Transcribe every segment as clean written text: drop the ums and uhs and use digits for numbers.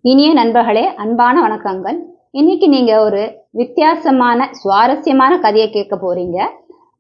இனிய நண்பர்களே, அன்பான வணக்கங்கள். இன்னைக்கு நீங்க ஒரு வித்தியாசமான சுவாரஸ்யமான கதையை கேட்க போறீங்க.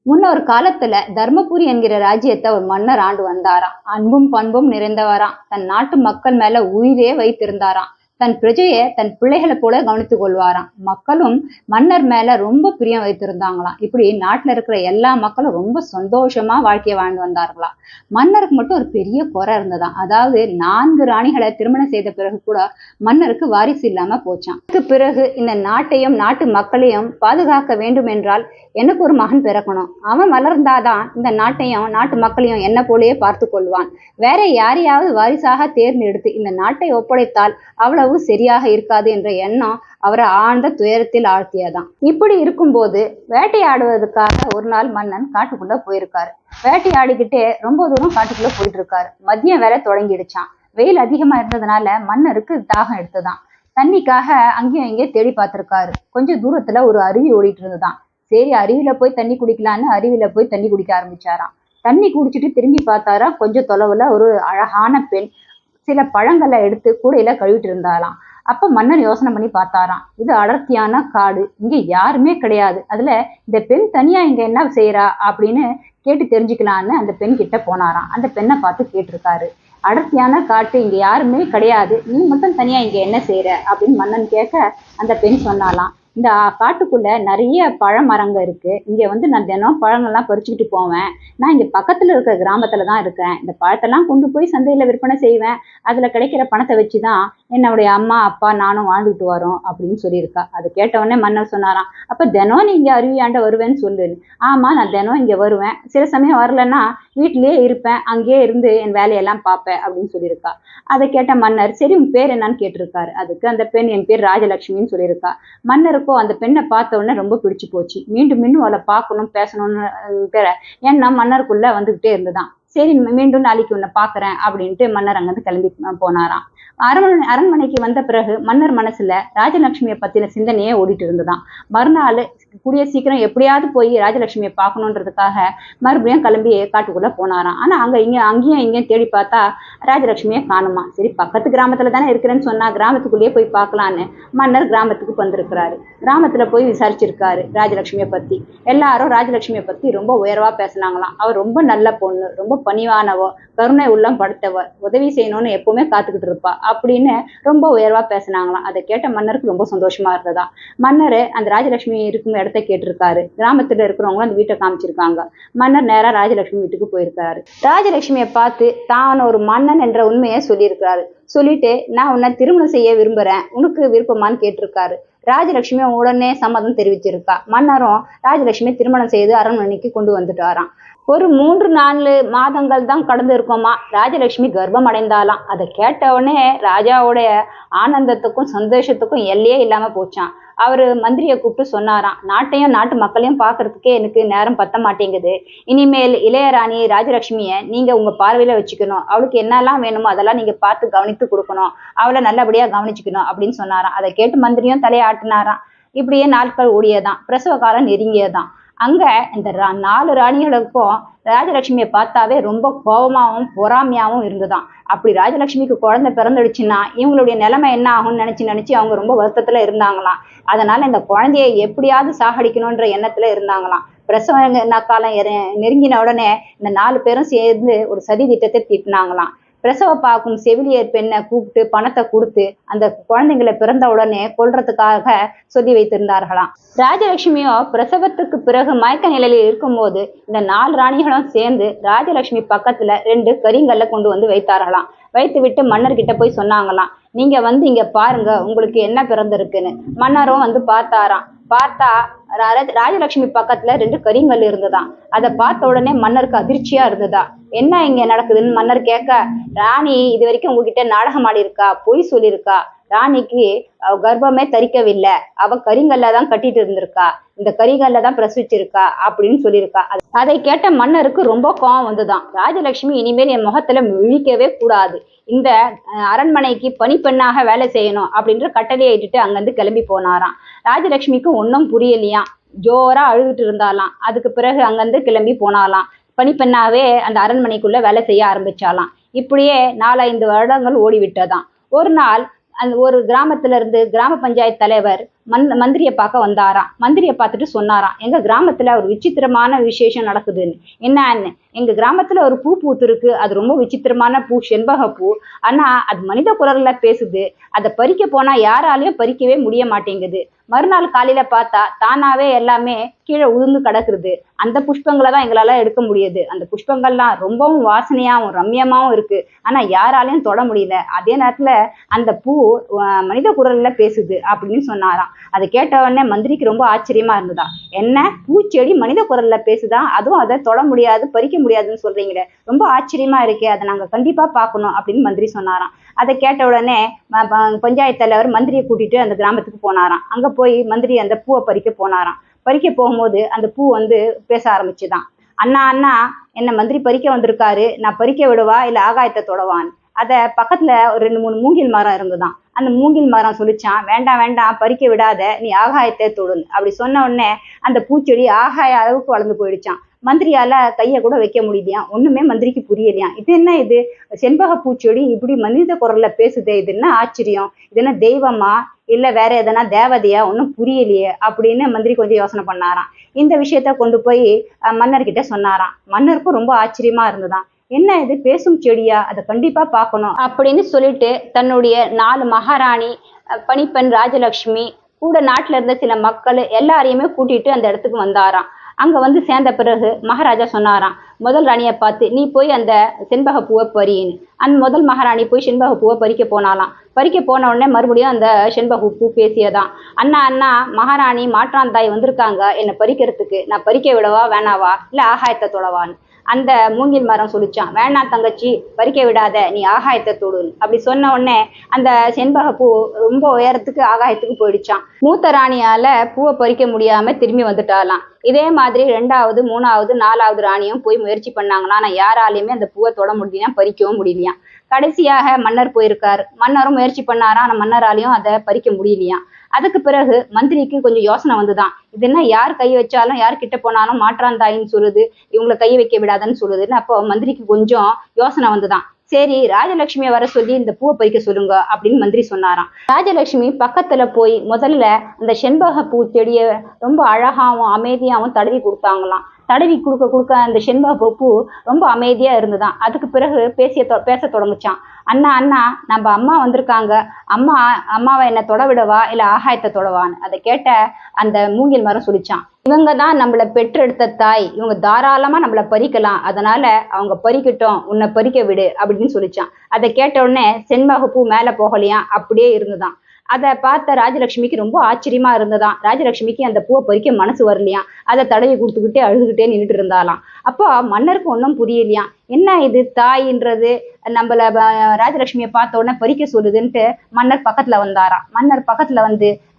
முன்னொரு காலத்துல தர்மபுரி என்கிற ராஜ்யத்தை ஒரு மன்னர் ஆண்டு வந்தாராம். அன்பும் பண்பும் நிறைந்தவராம். தன் நாட்டு மக்கள் மேல உயிரே வைத்திருந்தாராம். தன் பிரஜையை தன் பிள்ளைகளை போல கவனித்துக் கொள்வாராம். மக்களும் மன்னர் மேல ரொம்ப பிரியம் வைத்திருந்தாங்களாம். இப்படி நாட்டுல இருக்கிற எல்லா மக்களும் ரொம்ப சந்தோஷமா வாழ்க்கையை வாழ்ந்து வந்தார்களாம். மன்னருக்கு மட்டும் ஒரு பெரிய குறை இருந்ததாம். அதாவது 4 ராணிகளை திருமணம் செய்த பிறகு கூட மன்னருக்கு வாரிசு இல்லாம போச்சாம். அதுக்கு பிறகு இந்த நாட்டையும் நாட்டு மக்களையும் பாதுகாக்க வேண்டும் என்றால் எனக்கு ஒரு மகன் பிறக்கணும். அவன் வளர்ந்தாதான் இந்த நாட்டையும் நாட்டு மக்களையும் என்ன போலயே பார்த்து கொள்வான். வேற யாரையாவது வாரிசாக தேர்ந்தெடுத்து இந்த நாட்டை ஒப்படைத்தால் அவ்வளவு சரியாக இருக்காது என்ற எண்ணம் அவரை ஆழ்ந்த துயரத்தில் ஆழ்த்தியதான். இப்படி இருக்கும்போது வேட்டையாடுவதற்காக ஒரு நாள் மன்னன் காட்டுக்குள்ள போயிருக்காரு. வேட்டையாடிக்கிட்டே ரொம்ப தூரம் காட்டுக்குள்ள போயிட்டு இருக்காரு. மதியம் வேலை தொடங்கிடுச்சான். வெயில் அதிகமா இருந்ததுனால மன்னருக்கு தாகம் எடுத்துதான். தண்ணிக்காக அங்கேயும் இங்கேயும் தேடி பார்த்திருக்காரு. கொஞ்சம் தூரத்துல ஒரு அருவி ஓடிட்டு இருந்துதான். சரி, அருவியில போய் தண்ணி குடிக்கலான்னு அருவியில போய் தண்ணி குடிக்க ஆரம்பிச்சாராம். தண்ணி குடிச்சிட்டு திரும்பி பார்த்தாரா, கொஞ்சம் தொலைவுல ஒரு அழகான பெண் சில பழங்களை எடுத்து கூடையில கழுவிட்டு இருந்தாலாம். அப்ப மன்னர் யோசனை பண்ணி பார்த்தாராம். இது அடர்த்தியான காடு, இங்க யாருமே கிடையாது. அதுல இந்த பெண் தனியா இங்க என்ன செய்யறா அப்படின்னு கேட்டு தெரிஞ்சுக்கலான்னு அந்த பெண் கிட்ட போனாராம். அந்த பெண்ணை பார்த்து கேட்டிருக்காரு. அடர்த்தியான காட்டு, இங்க யாருமே கிடையாது, நீ மட்டும் தனியா இங்க என்ன செய்யற அப்படின்னு மன்னன் கேட்க அந்த பெண் சொன்னாலாம். இந்த காட்டுக்குள்ள நிறைய பழமரங்க இருக்கு. இங்க நான் தினம் பழங்கள்லாம் பறிச்சுக்கிட்டு போவேன். நான் இங்க பக்கத்துல இருக்கிற கிராமத்துல தான் இருக்கேன். இந்த பழத்தெல்லாம் கொண்டு போய் சந்தையில விற்பனை செய்வேன். அதுல கிடைக்கிற பணத்தை வச்சுதான் என்னுடைய அம்மா அப்பா நானும் வாழ்ந்துட்டு வரோம் அப்படின்னு சொல்லியிருக்கா. அது கேட்ட உடனே மன்னர் சொன்னாராம், அப்ப தினம் நீ இங்க அருவியாண்ட வருவேன்னு சொல்லு. ஆமா, நான் தினம் இங்க வருவேன். சில சமயம் வரலன்னா வீட்டிலேயே இருப்பேன். அங்கேயே இருந்து என் வேலையெல்லாம் பார்ப்பேன் அப்படின்னு சொல்லியிருக்கா. அதை கேட்ட மன்னர், சரி உன் பேர் என்னன்னு கேட்டிருக்காரு. அதுக்கு அந்த பெண், என் பேர் ராஜலட்சுமின்னு சொல்லியிருக்கா. மன்னருக்கும் அந்த பெண்ணை பார்த்த உடனே ரொம்ப பிடிச்சு போச்சு. மீண்டும் மீண்டும் அவளை பார்க்கணும் பேசணும்னு எண்ணம் மன்னருக்குள்ள வந்துகிட்டே இருந்துதான். சரி, மீண்டும் நாளைக்கு உன்னை பாக்குறேன் அப்படின்ட்டு மன்னர் அங்கிருந்து கிளம்பி போனாராம். அரண்மனைக்கு வந்த பிறகு மன்னர் மனசுல ராஜலட்சுமியை பத்தின சிந்தனையே ஓடிட்டு இருந்துதான். மறுநாள் கூடிய சீக்கிரம் எப்படியாவது போய் ராஜலட்சுமியை பார்க்கணுன்றதுக்காக மறுபடியும் கிளம்பி காட்டுக்குள்ள போனாராம். ஆனா அங்கேயும் இங்கேயும் தேடி பார்த்தா ராஜலட்சுமியை காணுமா. சரி, பக்கத்து கிராமத்துல தானே இருக்கிறேன்னு சொன்னா கிராமத்துக்குள்ளேயே போய் பார்க்கலான்னு மன்னர் கிராமத்துக்கு வந்திருக்கிறாரு. கிராமத்துல போய் விசாரிச்சிருக்காரு ராஜலட்சுமியை பத்தி. எல்லாரும் ராஜலட்சுமியை பத்தி ரொம்ப உயர்வா பேசினாங்களாம். அவர் ரொம்ப நல்ல பொண்ணு, ரொம்ப பணிவானவ, கருணை உள்ளம் படுத்தவ, உதவி செய்யணும்னு எப்பவுமே காத்துக்கிட்டு இருப்பா அப்படின்னு ரொம்ப உயர்வா பேசினாங்களாம். அதை கேட்ட மன்னருக்கு ரொம்ப சந்தோஷமா இருந்ததா. மன்னர் அந்த ராஜலட்சுமி இருக்கும் இடத்த கேட்டிருக்காரு. கிராமத்துல இருக்கிறவங்களும் அந்த வீட்டை காமிச்சிருக்காங்க. மன்னர் நேரா ராஜலட்சுமி வீட்டுக்கு போயிருக்காரு. ராஜலட்சுமியை பார்த்து தான் ஒரு மன்னன் என்ற உண்மையை சொல்லியிருக்காரு. சொல்லிட்டு, நான் உன்னை திருமணம் செய்ய விரும்புறேன், உனக்கு விருப்பமான்னு கேட்டிருக்காரு. ராஜலட்சுமி உடனே சம்மதம் தெரிவிச்சிருக்கா. மன்னரும் ராஜலட்சுமி திருமணம் செய்து அரண்மனைக்கு கொண்டு வந்துட்டாராம். ஒரு 3-4 மாதங்கள் தான் கடந்து இருக்கோமா, ராஜலட்சுமி கர்ப்பம் அடைந்தாலாம். அதை கேட்டவுடனே ராஜாவுடைய ஆனந்தத்துக்கும் சந்தோஷத்துக்கும் எல்லையே இல்லாம போச்சான். அவரு மந்திரியை கூப்பிட்டு சொன்னாராம், நாட்டையும் நாட்டு மக்களையும் பார்க்கறதுக்கே எனக்கு நேரம் பத்த மாட்டேங்குது. இனிமேல் இளையராணி ராஜலட்சுமியை நீங்க உங்க பார்வையில வச்சுக்கணும். அவளுக்கு என்னெல்லாம் வேணுமோ அதெல்லாம் நீங்க பார்த்து கவனித்து கொடுக்கணும். அவளை நல்லபடியா கவனிச்சுக்கணும் அப்படின்னு சொன்னாராம். அதை கேட்டு மந்திரியும் தலையாட்டினாராம். இப்படியே நாட்கள் ஓடியதான். பிரசவ காலம் நெருங்கியதான். அங்க இந்த 4 ராணிகளுக்கும் ராஜலட்சுமியை பார்த்தாவே ரொம்ப கோபமாவும் பொறாமையாவும் இருந்துதான். அப்படி ராஜலட்சுமிக்கு குழந்தை பிறந்துடுச்சுன்னா இவங்களுடைய நிலைமை என்ன ஆகும்னு நினைச்சு அவங்க ரொம்ப வருத்தத்துல இருந்தாங்களாம். அதனால இந்த குழந்தையை எப்படியாவது சாகடிக்கணும்ன்ற எண்ணத்துல இருந்தாங்களாம். பிரசவ காலம் நெருங்கின உடனே இந்த 4 பேரும் சேர்ந்து ஒரு சதி திட்டத்தை தீட்டினாங்களாம். பிரசவ பார்க்கும் செவிலியர் பெண்ணை கூப்பிட்டு பணத்தை கொடுத்து அந்த குழந்தைங்களை பிறந்த உடனே கொல்றதுக்காக சொல்லி வைத்திருந்தார்களாம். ராஜலட்சுமியோ பிரசவத்துக்கு பிறகு மயக்க நிலையில் இருக்கும்போது இந்த 4 ராணிகளும் சேர்ந்து ராஜலட்சுமி பக்கத்துல 2 கரிங்கல்ல கொண்டு வந்து வைத்தார்களாம். வைத்து விட்டு மன்னர்கிட்ட போய் சொன்னாங்களாம், நீங்க இங்க பாருங்க, உங்களுக்கு என்ன பிறந்திருக்குன்னு. மன்னரும் பார்த்தாராம். பார்த்தா ராஜலட்சுமி பக்கத்துல 2 கரிங்கல் இருந்ததாம். அதை பார்த்த உடனே மன்னருக்கு அதிர்ச்சியா இருந்ததா. என்ன இங்க நடக்குதுன்னு மன்னர் கேட்க, ராணி இது வரைக்கும் உங்ககிட்ட நாடகம் ஆடி இருக்கா, பொய் சொல்லியிருக்கா. ராணிக்கு கர்ப்பமே தரிக்கவில்லை, அவ கரிங்கல்ல தான் கட்டிட்டு இருந்திருக்கா, இந்த கரிங்கல்ல தான் பிரசவிச்சிருக்கா அப்படின்னு சொல்லியிருக்கா. அதை கேட்ட மன்னருக்கு ரொம்ப கோபம் வந்துதான். ராஜலட்சுமி இனிமேல் என் முகத்துல விழிக்கவே கூடாது, இந்த அரண்மனைக்கு பணிப்பெண்ணாக வேலை செய்யணும் அப்படின்ற கட்டளையை இட்டுட்டு அங்கிருந்து கிளம்பி போனாராம். ராஜலட்சுமிக்கு ஒன்றும் புரியலையாம். ஜோரா அழுதுட்டு இருந்தாலாம். அதுக்கு பிறகு அங்கிருந்து கிளம்பி போனாலாம். பணிப்பெண்ணாவே அந்த அரண்மனைக்குள்ள வேலை செய்ய ஆரம்பிச்சாலாம். இப்படியே 4-5 வருடங்கள் ஓடிவிட்டதாம். ஒரு நாள் அந்த ஒரு கிராமத்துல இருந்து கிராம பஞ்சாயத்து தலைவர் மந்திரியை பார்க்க வந்தாராம். மந்திரியை பார்த்துட்டு சொன்னாராம், எங்க கிராமத்துல ஒரு விசித்திரமான விசேஷம் நடக்குதுன்னு. என்னன்னு, எங்க கிராமத்துல ஒரு பூ பூத்திருக்கு, அது ரொம்ப விசித்திரமான பூ, செண்பக பூ. ஆனா அது மனித குரல்ல பேசுது. அதை பறிக்க போனா யாராலையும் பறிக்கவே முடிய மாட்டேங்குது. மறுநாள் காலையில பார்த்தா தானாவே எல்லாமே கீழே உதிர்ந்து கிடக்குறது. அந்த புஷ்பங்களை தான் எங்களால எடுக்க முடியுது. அந்த புஷ்பங்கள்லாம் ரொம்பவும் வாசனையாவும் ரம்யமாவும் இருக்கு. ஆனா யாராலையும் தொட முடியல. அதே நேரத்துல அந்த பூ மனித குரல்ல பேசுது அப்படின்னு சொன்னாராம். அதை கேட்ட உடனே மந்திரிக்கு ரொம்ப ஆச்சரியமா இருந்ததா. என்ன, பூச்செடி மனித குரல்ல பேசுதா, அதுவும் அதை தொட முடியாது பறிக்க முடியாதுன்னு சொல்றீங்களே, ரொம்ப ஆச்சரியமா இருக்கே, அதை நாங்க கண்டிப்பா பார்க்கணும் அப்படின்னு மந்திரி சொன்னாராம். அதை கேட்ட உடனே பஞ்சாயத்து தலைவர் மந்திரியை கூட்டிட்டு அந்த கிராமத்துக்கு போனாராம். அங்க போய் மந்திரி அந்த பூவை பறிக்க போனாராம். பறிக்க போகும்போது அந்த பூ பேச ஆரம்பிச்சுதான். அண்ணா அண்ணா, என்ன மந்திரி பறிக்க வந்திருக்காரு, நான் பறிக்க விடுவா இல்ல ஆகாயத்தை தொடவான்னு. அத பக்கத்துல ஒரு 2-3 மூங்கில் மரம் இருந்துதான். அந்த மூங்கில் மரம் சொல்லிச்சான், வேண்டாம் வேண்டாம் பறிக்க விடாத, நீ ஆகாயத்தை தொடு. அப்படி சொன்ன உடனே அந்த பூச்செடி ஆகாய அளவுக்கு வளர்ந்து போயிடுச்சான். மந்திரியால கைய கூட வைக்க முடியலையாம். ஒண்ணுமே மந்திரிக்கு புரியலையாம். இது என்ன இது, செண்பக பூச்செடி இப்படி மனித குரல்ல பேசுதே, இது என்ன ஆச்சரியம், இது என்ன தெய்வமா இல்ல வேற எதனா தேவதையா, ஒன்னும் புரியலையே அப்படின்னு மந்திரி கொஞ்சம் யோசனை பண்ணாராம். இந்த விஷயத்த கொண்டு போய் மன்னர்கிட்ட சொன்னாராம். மன்னருக்கும் ரொம்ப ஆச்சரியமா இருந்ததாம். என்ன இது, பேசும் செடியா, அதை கண்டிப்பா பார்க்கணும் அப்படின்னு சொல்லிட்டு தன்னுடைய 4 மகாராணி, பணிப்பெண் ராஜலட்சுமி, கூட நாட்டுல இருந்த சில மக்கள் எல்லாரையுமே கூட்டிட்டு அந்த இடத்துக்கு வந்தாராம். அங்க சேர்ந்த பிறகு மகாராஜா சொன்னாராம், முதல் ராணியை பார்த்து, நீ போய் அந்த செண்பக பூவை பறின்னு. அந்த முதல் மகாராணி போய் செண்பக பூவை பறிக்க போனாலாம். பறிக்க போன உடனே மறுபடியும் அந்த செண்பக பூ பேசியதான். அண்ணா அண்ணா, மகாராணி மாற்றாந்தாய் வந்திருக்காங்க என்னை பறிக்கிறதுக்கு, நான் பறிக்க விடவா வேணாவா இல்ல ஆகாயத்தை தொடவான்னு. அந்த மூங்கில் மரம் சொல்லிச்சான், வேணாம் தங்கச்சி, பறிக்க விடாத, நீ ஆகாயத்தை தொடுன்னு. அப்படி சொன்ன உடனே அந்த செண்பக பூ ரொம்ப உயரத்துக்கு ஆகாயத்துக்கு போயிடுச்சான். மூத்த ராணியால பூவை பறிக்க முடியாம திரும்பி வந்துட்டாலாம். இதே மாதிரி 2வது 3வது 4வது ராணியும் போய் முயற்சி பண்ணாங்கன்னா, ஆனா யாராலையுமே அந்த பூவை தொட முடியலையா, பறிக்கவும் முடியலையாம். கடைசியாக மன்னர் போயிருக்காரு. மன்னரும் முயற்சி பண்ணாராம், ஆனா மன்னராலையும் அதை பறிக்க முடியலையாம். அதுக்கு பிறகு மந்திரிக்கு கொஞ்சம் யோசனை வந்துதான். இது என்ன, யார் கை வச்சாலும் யார் கிட்ட போனாலும் மாற்றாந்தாயின்னு சொல்லுது, இவங்களை கை வைக்க விடாதன்னு சொல்லுதுன்னு. அப்போ மந்திரிக்கு கொஞ்சம் யோசனை வந்துதான். சரி, ராஜலட்சுமியை வர சொல்லி இந்த பூவை பறிக்க சொல்லுங்க அப்படின்னு மந்திரி சொன்னாராம். ராஜலட்சுமி பக்கத்துல போய் முதல்ல அந்த செண்பக பூ செடியை ரொம்ப அழகாவும் அமைதியாவும் தடவி கொடுத்தாங்களாம். தடவி கொடுக்க அந்த செண்பக பூ ரொம்ப அமைதியா இருந்துதான். அதுக்கு பிறகு பேச தொடங்குச்சான். அண்ணா அண்ணா, நம்ம அம்மா வந்திருக்காங்க, அம்மாவை என்ன தொட விடவா இல்ல ஆகாயத்தை தொடவான்னு. அதை கேட்ட அந்த மூங்கில் மரம் சொல்லிச்சான், இவங்க தான் நம்மளை பெற்றெடுத்த தாய், இவங்க தாராளமா நம்மளை பறிக்கலாம், அதனால அவங்க பறிக்கட்டும், உன்னை பறிக்க விடு அப்படின்னு சொல்லிச்சான். அதை கேட்ட உடனே செண்பக பூ மேல போகலையா, அப்படியே இருந்துதான். அதை பார்த்த ராஜலட்சுமிக்கு ரொம்ப ஆச்சரியமா இருந்ததாம். ராஜலட்சுமிக்கு அந்த பூவை பறிக்க மனசு வரலையாம். அதை தடவி கொடுத்துக்கிட்டே அழுதுகிட்டே நின்றுட்டு இருந்தாலாம். அப்போ மன்னருக்கு ஒன்றும் புரியலையாம். என்ன இது, தாயின்றது நம்மள ராஜலட்சுமியை பார்த்த உடனே பறிக்க சொல்லுதுன்ட்டு மன்னர் பக்கத்துல வந்தாராம். மன்னர் பக்கத்துல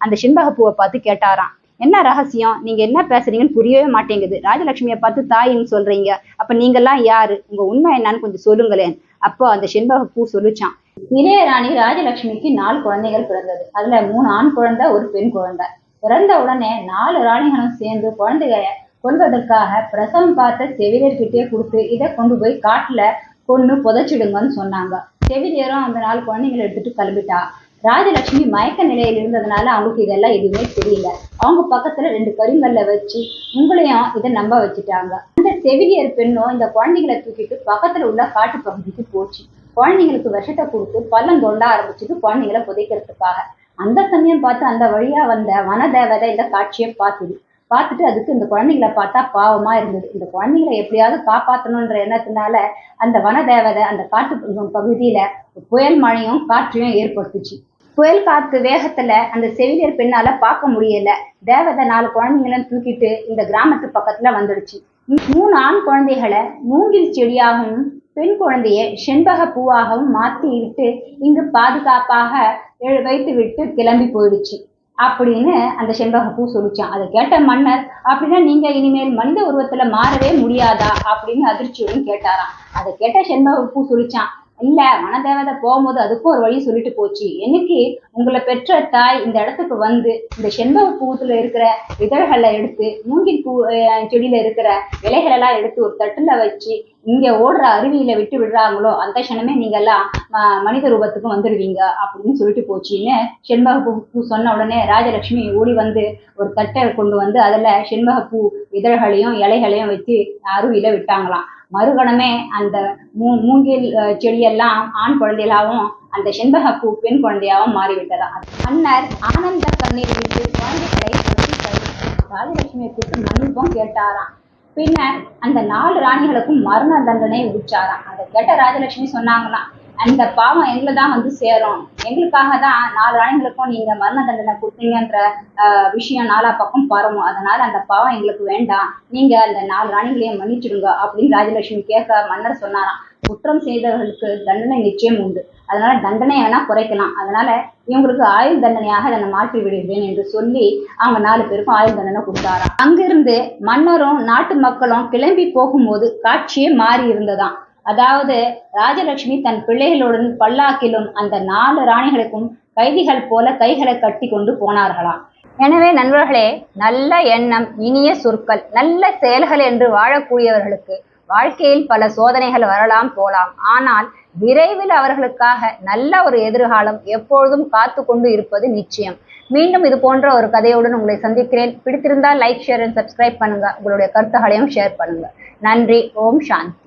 அந்த செண்பக பூவை பார்த்து கேட்டாராம், என்ன ரகசியம், நீங்க என்ன பேசுறீங்கன்னு புரியவே மாட்டேங்குது, ராஜலட்சுமியை பார்த்து தாயின்னு சொல்றீங்க, அப்ப நீங்கெல்லாம் யாரு, உங்க உண்மை என்னன்னு கொஞ்சம் சொல்லுங்களேன். அப்போ அந்த செண்பக பூ சொல்லிச்சான், இளையராணி ராஜலட்சுமிக்கு 4 குழந்தைகள் பிறந்தது. அதுல 3 ஆண் குழந்தை, ஒரு பெண் குழந்தை. பிறந்த உடனே 4 ராணிகளும் சேர்ந்து குழந்தைகளை கொல்வதற்காக பிரசவம் பார்த்த செவிலியர்கிட்டே கொடுத்து, இதை கொண்டு போய் காட்டுல கொண்டு புதைச்சிடுங்கன்னு சொன்னாங்க. செவிலியரும் அந்த 4 குழந்தைகளை எடுத்துட்டு கிளம்பிட்டா. ராஜலட்சுமி மயக்க நிலையில் இருந்ததுனால அவங்களுக்கு இதெல்லாம் எதுவுமே தெரியல. அவங்க பக்கத்துல 2 கரிங்கல்ல வச்சு உங்களையும் இதை நம்ப வச்சுட்டாங்க. அந்த செவிலியர் பெண்ணும் இந்த குழந்தைகளை தூக்கிட்டு பக்கத்துல உள்ள காட்டு பகுதிக்கு போச்சு. குழந்தைங்களுக்கு விஷத்தை கொடுத்து பள்ளம் தோண்ட ஆரம்பிச்சுட்டு குழந்தைங்களை புதைக்கிறதுக்காக. அந்த சமயம் பார்த்து அந்த வழியா வந்த வனதேவதை இந்த காட்சியை பார்த்துட்டு அதுக்கு இந்த குழந்தைங்களை பார்த்தா பாவமா இருந்தது. இந்த குழந்தைங்களை எப்படியாவது காப்பாற்றணுன்ற எண்ணத்தினால அந்த வனதேவதை அந்த காட்டு பகுதியில புயல் மழையும் காற்றையும் ஏற்படுத்துச்சு. புயல் காத்து வேகத்துல அந்த செவிலியர் பெண்ணால பார்க்க முடியல. தேவதை 4 குழந்தைங்களும் தூக்கிட்டு இந்த கிராமத்து பக்கத்துல வந்துடுச்சு. 3 ஆண் குழந்தைகளை மூங்கில் செடியாகவும் பெண் குழந்தைய செண்பக பூவாகவும் மாத்தி விட்டு இங்கு பாதுகாப்பாக வைத்து விட்டு கிளம்பி போயிடுச்சு அப்படின்னு அந்த செண்பக பூ சொல்லிச்சான். அதை கேட்ட மன்னர், அப்படின்னா நீங்க இனிமேல் மனித உருவத்துல மாறவே முடியாதா அப்படின்னு அதிர்ச்சியுடன் கேட்டாராம். அதை கேட்ட செண்பக பூ சொல்லிச்சான், இல்ல வனதேவதை போகும்போது அதுக்கும் ஒரு வழி சொல்லிட்டு போச்சு. என்னைக்கு உங்களை பெற்ற தாய் இந்த இடத்துக்கு வந்து இந்த செண்பக பூத்துல இருக்கிற இதழ்களை எடுத்து மூங்கில் பூ செடியில இருக்கிற இலைகள் எல்லாம் எடுத்து ஒரு தட்டுல வச்சு இங்க ஓடுற அருவியில விட்டு விடுறாங்களோ அந்த க்ஷணமே நீங்க எல்லாம் மனித ரூபத்துக்கும் வந்துடுவீங்க அப்படின்னு சொல்லிட்டு போச்சுன்னு செண்பக பூ சொன்ன உடனே ராஜலட்சுமி ஓடி வந்து ஒரு தட்டை கொண்டு வந்து அதுல செண்பக பூ இதழ்களையும் இலைகளையும் வச்சு அருவியில விட்டாங்களாம். மறுகணமே அந்த மூங்கில் செடியெல்லாம் ஆண் குழந்தைகளாகவும் அந்த செண்பகப்பூ பெண் குழந்தையாகவும் மாறிவிட்டதா. மன்னர் ஆனந்த கண்ணீர் விட்டு குழந்தைகளை ராஜலட்சுமியை கூப்பிட்டு மன்னிப்பும் கேட்டாராம். பின்னர் அந்த 4 ராணிகளுக்கும் மரண தண்டனை விதிச்சாராம். அதை கேட்ட ராஜலட்சுமி சொன்னாங்களாம், அந்த பாவம் எங்களை தான் வந்து சேரும், எங்களுக்காக தான் 4 ராணிகளுக்கும் நீங்க மரண தண்டனை கொடுத்தீங்கன்ற விஷயம் 4 பக்கம் பரவும், அதனால அந்த பாவம் எங்களுக்கு வேண்டாம், நீங்க அந்த 4 ராணிகளையும் மன்னிச்சிடுங்க அப்படின்னு ராஜலட்சுமி கேட்க மன்னர் சொன்னாராம். குற்றம் செய்தவர்களுக்கு தண்டனை நிச்சயம் உண்டு, அதனால தண்டனையை வேணா குறைக்கலாம், அதனால இவங்களுக்கு ஆயுள் தண்டனையாக அதை மாற்றி விடுகிறேன் என்று சொல்லி அவங்க 4 பேருக்கும் ஆயுள் தண்டனை கொடுத்தாராம். அங்கிருந்து மன்னரும் நாட்டு மக்களும் கிளம்பி போகும்போது காட்சியே மாறி இருந்ததாம். அதாவது ராஜலட்சுமி தன் பிள்ளைகளுடன் பல்லாக்கிலும் அந்த 4 ராணிகளுக்கும் கைதிகள் போல கைகளை கட்டி கொண்டு போனார்களாம். எனவே நண்பர்களே, நல்ல எண்ணம், இனிய சொற்கள், நல்ல செயல்கள் என்று வாழக்கூடியவர்களுக்கு வாழ்க்கையில் பல சோதனைகள் வரலாம் போலாம், ஆனால் விரைவில் அவர்களுக்காக நல்ல ஒரு எதிர்காலம் எப்பொழுதும் காத்து கொண்டு இருப்பது நிச்சயம். மீண்டும் இது போன்ற ஒரு கதையுடன் உங்களை சந்திக்கிறேன். பிடித்திருந்தால் லைக், ஷேர் அண்ட் சப்ஸ்கிரைப் பண்ணுங்க. உங்களுடைய கருத்துகளையும் ஷேர் பண்ணுங்க. நன்றி. ஓம் சாந்தி.